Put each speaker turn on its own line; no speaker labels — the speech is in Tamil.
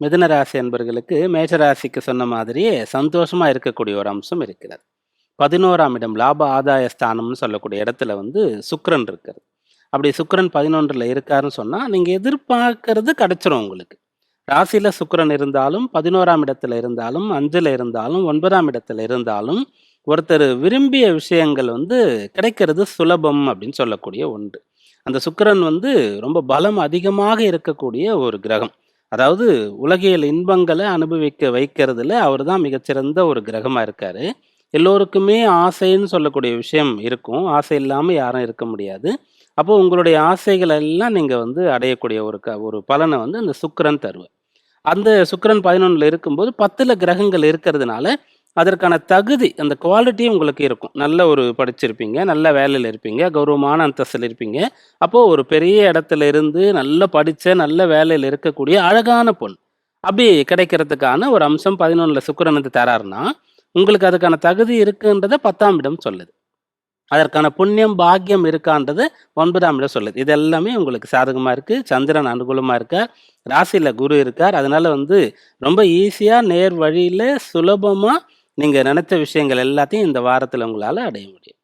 மிதுன ராசி அன்பர்களுக்கு மேஷ ராசிக்கு சொன்ன மாதிரியே சந்தோஷமா இருக்கக்கூடிய ஒரு அம்சம் இருக்கிறது. 11ஆம் இடம் லாப ஆதாய ஸ்தானம்னு சொல்லக்கூடிய இடத்துல சுக்கிரன் இருக்காரு. அப்படி சுக்கிரன் 11ல இருக்காருன்னு சொன்னா, நீங்க எதிர்பார்க்கிறது கிடைச்சிரும் உங்களுக்கு. ராசியில சுக்கிரன் இருந்தாலும், 11ஆம் இடத்துல இருந்தாலும், 5ல இருந்தாலும், 9ஆம் இடத்துல இருந்தாலும், ஒருத்தர் விரும்பிய விஷயங்கள் கிடைக்கிறது சுலபம் அப்படின்னு சொல்லக்கூடிய ஒன்று. அந்த சுக்கிரன் ரொம்ப பலம் அதிகமாக இருக்கக்கூடிய ஒரு கிரகம். அதாவது உலகியல் இன்பங்கள அனுபவிக்க வைக்கிறதுல அவர் தான் மிகச்சிறந்த ஒரு கிரகமா இருக்காரு. எல்லோருக்குமே ஆசைன்னு சொல்லக்கூடிய விஷயம் இருக்கும். ஆசை இல்லாம யாரும் இருக்க முடியாது. அப்போ உங்களுடைய ஆசைகள் எல்லாம் நீங்க அடையக்கூடிய ஒரு பலன அந்த சுக்கிரன் தருவார். அந்த சுக்கிரன் 11ல இருக்கும்போது 10ல கிரகங்கள் இருக்கிறதுனால, அதற்கான தகுதி, அந்த குவாலிட்டி உங்களுக்கு இருக்கும். நல்ல ஒரு படிச்சிருப்பீங்க, நல்ல வேலையில இருப்பீங்க, கௌரவமான அந்தஸ்துல இருப்பீங்க. அப்போ ஒரு பெரிய இடத்துல இருந்து நல்ல படிச்ச, நல்ல வேலையில இருக்கக்கூடிய அழகான பொண். அப்படி கிடைக்கிறதுக்கான ஒரு அம்சம் 11ல சுக்கிரன் தராருன்னா, உங்களுக்கு அதுக்கான தகுதி இருக்குன்றத 10ஆம் இடம் சொல்லுது. அதற்கான புண்ணியம், பாக்கியம் இருக்கான்றது 9ஆம் இடம் சொல்லுது. இது எல்லாமே உங்களுக்கு சாதகமா இருக்கு. சந்திரன் அனுகூலமா இருக்கார். ராசியில குரு இருக்கார். அதனால ரொம்ப ஈஸியா நேர் வழியில சுலபமா நீங்க நினைத்த விஷயங்கள் எல்லாத்தையும் இந்த வாரத்துல உங்களால அடைய முடியும்.